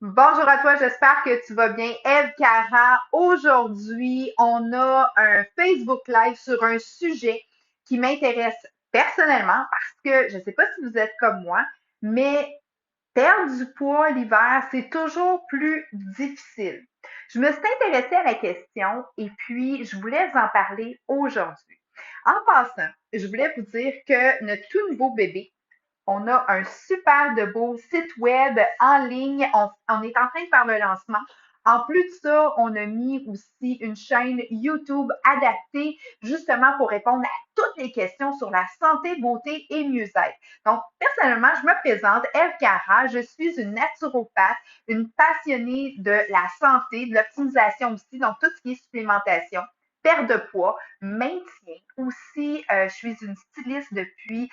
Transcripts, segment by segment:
Bonjour à toi, j'espère que tu vas bien. Eve Cara, aujourd'hui, on a un Facebook Live sur un sujet qui m'intéresse personnellement parce que je ne sais pas si vous êtes comme moi, mais perdre du poids l'hiver, c'est toujours plus difficile. Je me suis intéressée à la question et puis je voulais vous en parler aujourd'hui. En passant, je voulais vous dire que notre tout nouveau bébé, on a un super de beau site web en ligne. On est en train de faire le lancement. En plus de ça, on a mis aussi une chaîne YouTube adaptée justement pour répondre à toutes les questions sur la santé, beauté et mieux-être. Donc, personnellement, je me présente, Eve Cara. Je suis une naturopathe, une passionnée de la santé, de l'optimisation aussi, donc tout ce qui est supplémentation, perte de poids, maintien. Aussi, je suis une styliste depuis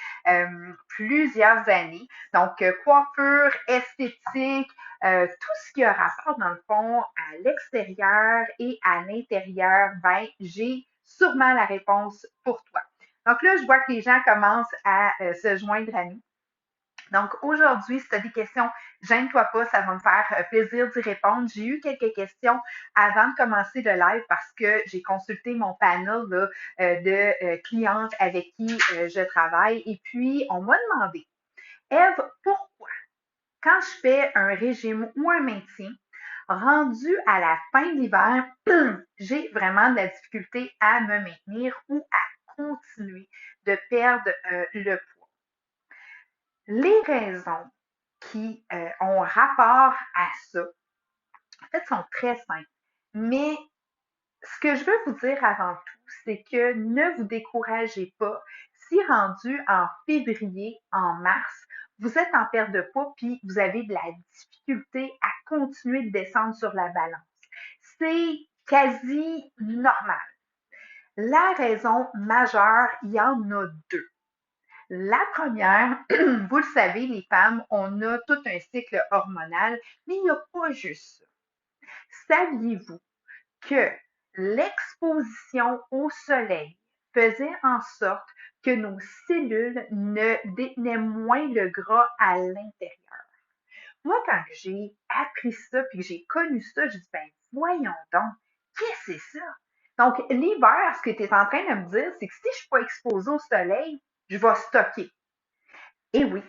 plusieurs années. Donc, coiffure, esthétique, tout ce qui a rapport, dans le fond, à l'extérieur et à l'intérieur, ben, j'ai sûrement la réponse pour toi. Donc là, je vois que les gens commencent à se joindre à nous. Donc aujourd'hui, si tu as des questions, gêne-toi pas, ça va me faire plaisir d'y répondre. J'ai eu quelques questions avant de commencer le live parce que j'ai consulté mon panel là, de clientes avec qui je travaille et puis on m'a demandé, Eve, pourquoi quand je fais un régime ou un maintien, rendu à la fin de l'hiver, j'ai vraiment de la difficulté à me maintenir ou à continuer de perdre le poids. Les raisons qui ont rapport à ça, en fait, sont très simples. Mais ce que je veux vous dire avant tout, c'est que ne vous découragez pas si rendu en février, en mars, vous êtes en perte de poids puis vous avez de la difficulté à continuer de descendre sur la balance. C'est quasi normal. La raison majeure, il y en a deux. La première, vous le savez, les femmes, on a tout un cycle hormonal, mais il n'y a pas juste ça. Saviez-vous que l'exposition au soleil faisait en sorte que nos cellules ne détenaient moins le gras à l'intérieur? Moi, quand j'ai appris ça puis que j'ai connu ça, j'ai dit, ben voyons donc, qu'est-ce que c'est ça? Donc, l'hiver, ce que tu es en train de me dire, c'est que si je ne suis pas exposée au soleil, je vais stocker. Et oui,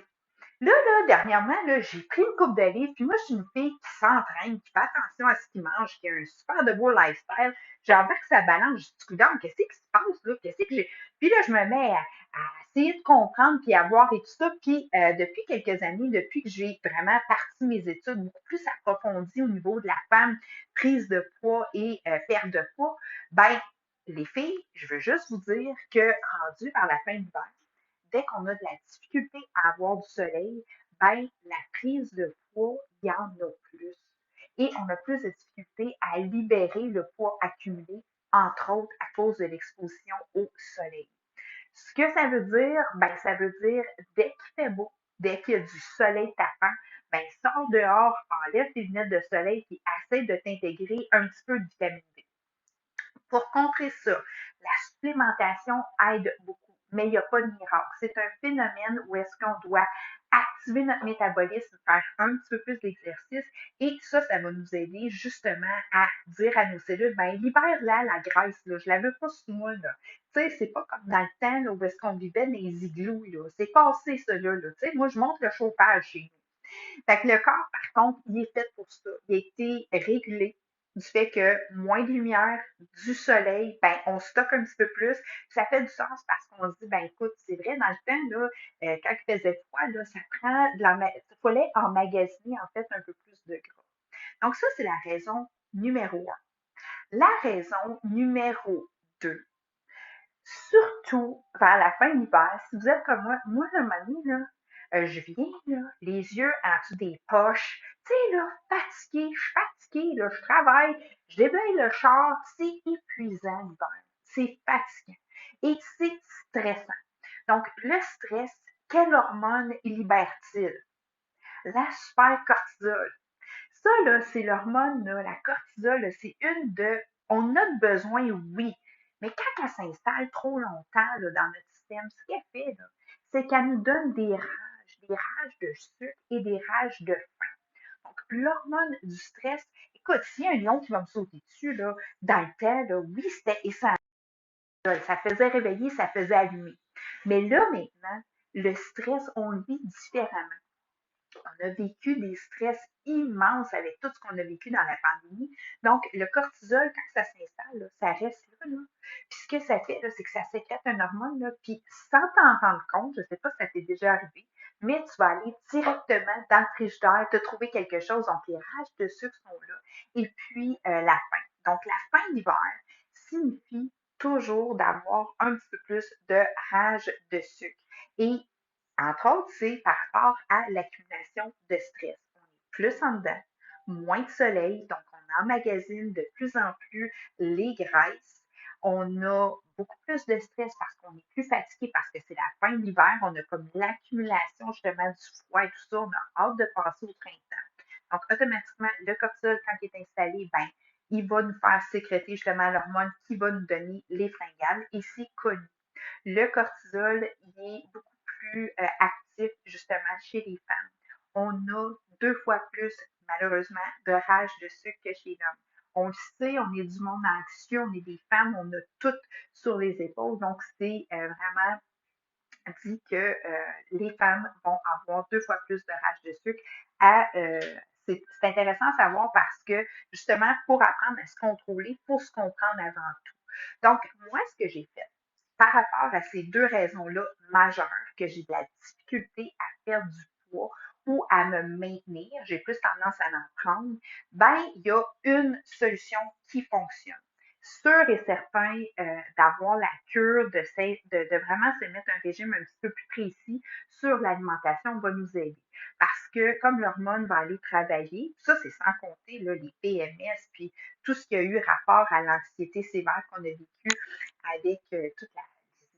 là, dernièrement, là, j'ai pris une coupe de livres, puis moi, je suis une fille qui s'entraîne, qui fait attention à ce qu'il mange, qui a un super de beau lifestyle. J'embarque sa balance, je dis, coudonc, qu'est-ce qui se passe, là? Qu'est-ce que j'ai? Puis là, je me mets à essayer de comprendre, puis à voir et tout ça. Puis depuis quelques années, depuis que j'ai vraiment parti mes études beaucoup plus approfondies au niveau de la femme, prise de poids et perte de poids, ben, les filles, je veux juste vous dire que rendu par la fin de l'hiver, dès qu'on a de la difficulté à avoir du soleil, ben, la prise de poids, il y en a plus. Et on a plus de difficulté à libérer le poids accumulé, entre autres à cause de l'exposition au soleil. Ce que ça veut dire, ben, ça veut dire dès qu'il fait beau, dès qu'il y a du soleil tapant, ben, sors dehors, enlève tes lunettes de soleil et essaie de t'intégrer un petit peu de vitamine D. Pour contrer ça, la supplémentation aide beaucoup, mais il n'y a pas de miracle. C'est un phénomène où est-ce qu'on doit activer notre métabolisme, faire un petit peu plus d'exercice et ça va nous aider justement à dire à nos cellules, ben libère là la graisse, là, je la veux pas sous moi, là. Tu sais, c'est pas comme dans le temps là, où est-ce qu'on vivait dans les igloos, là. C'est passé, ça, là. Tu sais, moi, je monte le chauffage chez nous. Fait que le corps, par contre, il est fait pour ça. Il a été régulé du fait que moins de lumière, du soleil, ben, on stocke un petit peu plus. Ça fait du sens parce qu'on se dit, ben, écoute, c'est vrai, dans le temps, là, quand il faisait froid, là, ça prend de la, il fallait emmagasiner, en fait, un peu plus de gras. Donc, ça, c'est la raison numéro un. La raison numéro deux, surtout vers la fin de l'hiver, si vous êtes comme moi, à un moment donné, là, je viens, là, les yeux en dessous des poches, tu sais, là, fatiguée, je suis fatiguée, là, je travaille, je déblaye le char, c'est épuisant l'hiver, c'est fatigant et c'est stressant. Donc, le stress, quelle hormone libère-t-il? La supercortisol. Ça, là, c'est l'hormone, là, la cortisol, là, c'est une de. On a besoin, oui. Mais quand elle s'installe trop longtemps là, dans notre système, ce qu'elle fait, c'est qu'elle nous donne des rages de sucre et des rages de faim. Donc, l'hormone du stress, écoute, s'il y a un lion qui va me sauter dessus, là, dans le temps, là, oui, c'était essentiel. Ça faisait réveiller, ça faisait allumer. Mais là, maintenant, le stress, on le vit différemment. On a vécu des stress immenses avec tout ce qu'on a vécu dans la pandémie. Donc, le cortisol, quand ça s'installe, là, ça reste là, là. Puis ce que ça fait, là, c'est que ça sécrète une hormone, là, puis sans t'en rendre compte, je ne sais pas si ça t'est déjà arrivé, mais tu vas aller directement dans le frigidaire, te trouver quelque chose, donc les rages de sucre sont là, et puis la faim. Donc, la fin d'hiver signifie toujours d'avoir un petit peu plus de rage de sucre. Et entre autres, c'est par rapport à l'accumulation de stress. On est plus en dedans, moins de soleil, donc on emmagasine de plus en plus les graisses. On a beaucoup plus de stress parce qu'on est plus fatigué, parce que c'est la fin de l'hiver, on a comme l'accumulation justement du froid et tout ça, on a hâte de passer au printemps. Donc, automatiquement, le cortisol, quand il est installé, ben, il va nous faire sécréter justement l'hormone qui va nous donner les fringales et c'est connu. Le cortisol, il est beaucoup plus actif justement chez les femmes. On a 2 fois plus, malheureusement, de rage de sucre que chez l'homme. On le sait, on est du monde anxieux, on est des femmes, on a tout sur les épaules. Donc, c'est vraiment dit que les femmes vont avoir 2 fois plus de rage de sucre. C'est intéressant à savoir parce que, justement, pour apprendre à se contrôler, il faut se comprendre avant tout. Donc, moi, ce que j'ai fait, par rapport à ces 2 raisons-là majeures, que j'ai de la difficulté à perdre du poids ou à me maintenir, j'ai plus tendance à en prendre, ben, il y a une solution qui fonctionne. Sûr et certain d'avoir la cure, de vraiment se mettre un régime un petit peu plus précis sur l'alimentation va nous aider. Parce que comme l'hormone va aller travailler, ça c'est sans compter là, les PMS, puis tout ce qui a eu rapport à l'anxiété sévère qu'on a vécu avec toute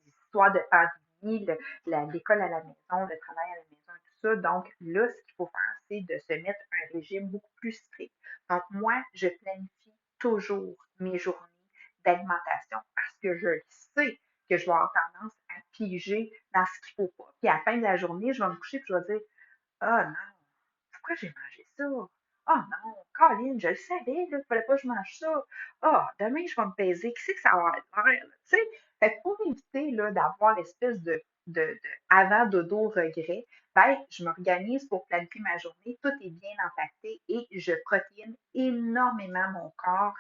l'histoire de pandémie, l'école à la maison, le travail à la maison, tout ça. Donc là, ce qu'il faut faire, c'est de se mettre un régime beaucoup plus strict. Donc moi, je planifie toujours mes journées d'alimentation parce que je sais que je vais avoir tendance à piger dans ce qu'il ne faut pas. Puis à la fin de la journée, je vais me coucher et je vais dire ah non, pourquoi j'ai mangé ça? Ah non, Colin, je le savais, là, il ne fallait pas que je mange ça. Ah, demain, je vais me peser. Qui c'est que ça va être? Tu sais, fait que pour éviter là, d'avoir l'espèce de avant dodo regret, ben, je m'organise pour planifier ma journée. Tout est bien impacté et je protéine énormément mon corps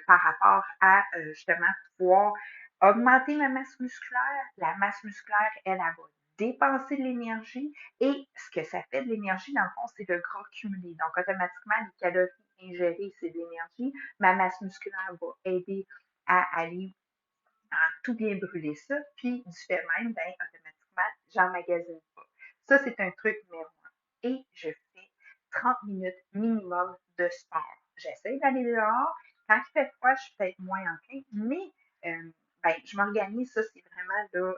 par rapport à justement pouvoir augmenter ma masse musculaire. La masse musculaire, elle va dépenser de l'énergie et ce que ça fait de l'énergie, dans le fond, c'est le gras cumulé. Donc, automatiquement, les calories ingérées, c'est de l'énergie. Ma masse musculaire va aider à aller à tout bien brûler ça. Puis, du fait même, ben, automatiquement, j'emmagasine pas. Ça, c'est un truc numéro un. Et je fais 30 minutes minimum de sport. J'essaie d'aller dehors. Quand il fait froid, je suis peut-être moins enclin, mais ben, je m'organise. Ça, c'est vraiment là,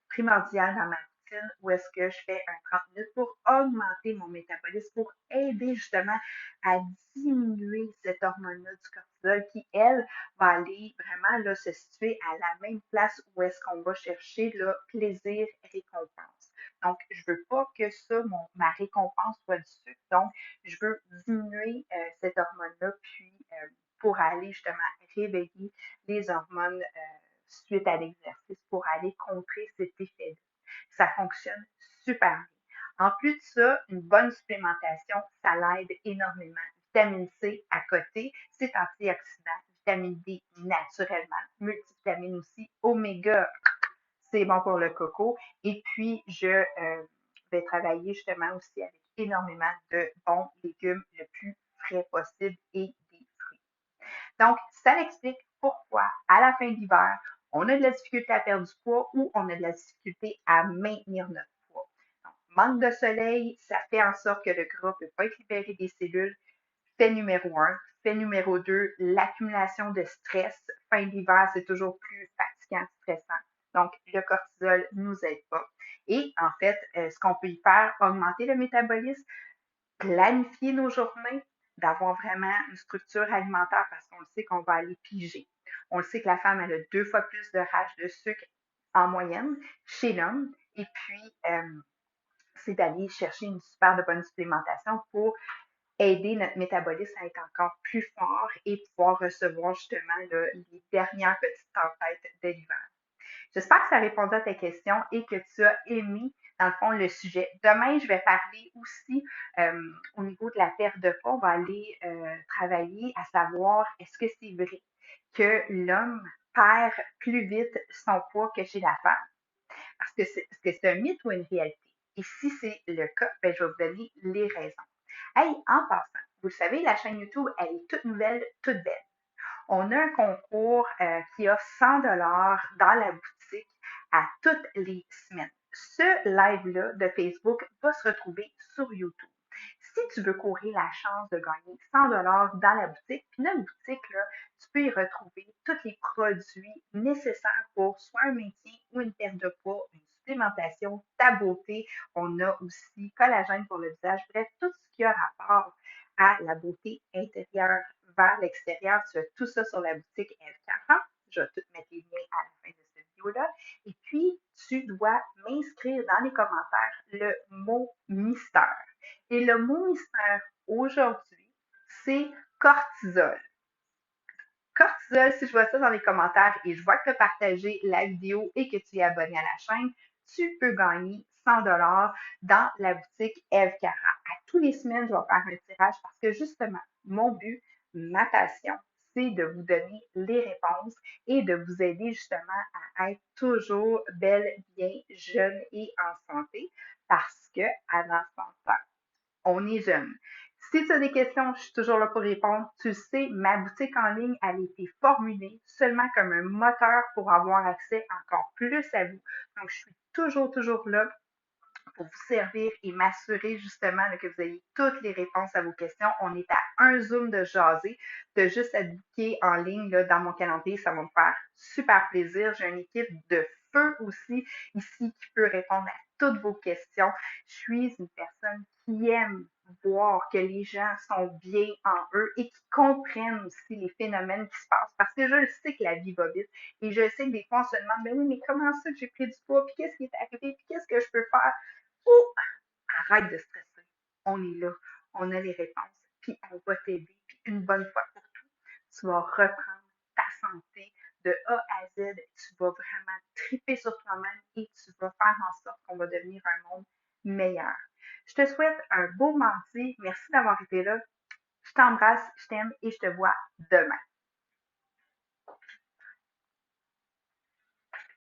primordial dans ma routine où est-ce que je fais un 30 minutes pour augmenter mon métabolisme, pour aider justement à diminuer cette hormone-là du cortisol qui, elle, va aller vraiment là, se situer à la même place où est-ce qu'on va chercher le plaisir récompense. Donc, je veux pas que ça, ma récompense soit du sucre. Donc, je veux diminuer cette hormone-là, puis pour aller justement réveiller les hormones suite à l'exercice pour aller contrer cet effet-là. Ça fonctionne super bien. En plus de ça, une bonne supplémentation, ça l'aide énormément. Vitamine C à côté, c'est antioxydant. Vitamine D naturellement, multivitamine aussi, oméga, c'est bon pour le coco. Et puis, je vais travailler justement aussi avec énormément de bons légumes le plus frais possible et des fruits. Donc, ça explique pourquoi, à la fin de l'hiver, on a de la difficulté à perdre du poids ou on a de la difficulté à maintenir notre poids. Donc, manque de soleil, ça fait en sorte que le gras ne peut pas être libéré des cellules. Fait numéro un. Fait numéro 2, l'accumulation de stress. Fin d'hiver, c'est toujours plus fatigant, stressant. Donc, le cortisol ne nous aide pas. Et en fait, ce qu'on peut y faire, augmenter le métabolisme, planifier nos journées, d'avoir vraiment une structure alimentaire parce qu'on le sait qu'on va aller piger. On le sait que la femme elle a 2 fois plus de rage de sucre en moyenne chez l'homme. Et puis, c'est d'aller chercher une super de bonne supplémentation pour aider notre métabolisme à être encore plus fort et pouvoir recevoir justement là, les dernières petites tempêtes de l'hiver. J'espère que ça a répondu à ta question et que tu as aimé, dans le fond, le sujet. Demain, je vais parler aussi au niveau de la perte de poids. On va aller travailler à savoir est-ce que c'est vrai que l'homme perd plus vite son poids que chez la femme? Est-ce que c'est un mythe ou une réalité? Et si c'est le cas, ben, je vais vous donner les raisons. Hey, en passant, vous le savez, la chaîne YouTube, elle est toute nouvelle, toute belle. On a un concours qui a 100 dollars dans la boutique à toutes les semaines. Ce live-là de Facebook va se retrouver sur YouTube. Si tu veux courir la chance de gagner 100 dollars dans la boutique, puis notre boutique, là, tu peux y retrouver tous les produits nécessaires pour soit un maintien ou une perte de poids, une supplémentation, ta beauté. On a aussi collagène pour le visage, bref, tout ce qui a rapport à la beauté intérieure vers l'extérieur. Tu as tout ça sur la boutique F40. Je vais tout mettre les liens à la fin de cette vidéo-là. Et puis, tu dois m'inscrire dans les commentaires le mot mystère. Et le mot mystère aujourd'hui, c'est cortisol. Cortisol, si je vois ça dans les commentaires et je vois que tu as partagé la vidéo et que tu es abonné à la chaîne, tu peux gagner 100 dollars dans la boutique Eve Cara. À tous les semaines, je vais faire un tirage parce que justement, mon but, ma passion, c'est de vous donner les réponses et de vous aider justement à être toujours belle, bien, jeune et en santé parce que avant 100 ans, on est jeune. Si tu as des questions, je suis toujours là pour répondre. Tu le sais, ma boutique en ligne, elle a été formulée seulement comme un moteur pour avoir accès encore plus à vous. Donc, je suis toujours là pour vous servir et m'assurer justement là, que vous ayez toutes les réponses à vos questions. On est à un Zoom de jaser, de juste être booké en ligne là, dans mon calendrier. Ça va me faire super plaisir. J'ai une équipe de feu aussi ici qui peut répondre à toutes vos questions. Je suis une personne qui aime voir que les gens sont bien en eux et qui comprennent aussi les phénomènes qui se passent. Parce que je le sais que la vie va vite et je sais que des fois on se demande, mais oui, mais comment ça que j'ai pris du poids, puis qu'est-ce qui est arrivé, puis qu'est-ce que je peux faire? Oh, arrête de stresser. On est là. On a les réponses. Puis on va t'aider. Puis une bonne fois pour tout, tu vas reprendre ta santé de A à Z. Tu vas vraiment triper sur toi-même et tu vas faire en sorte qu'on va devenir un monde meilleur. Je te souhaite un beau mardi. Merci d'avoir été là. Je t'embrasse, je t'aime et je te vois demain.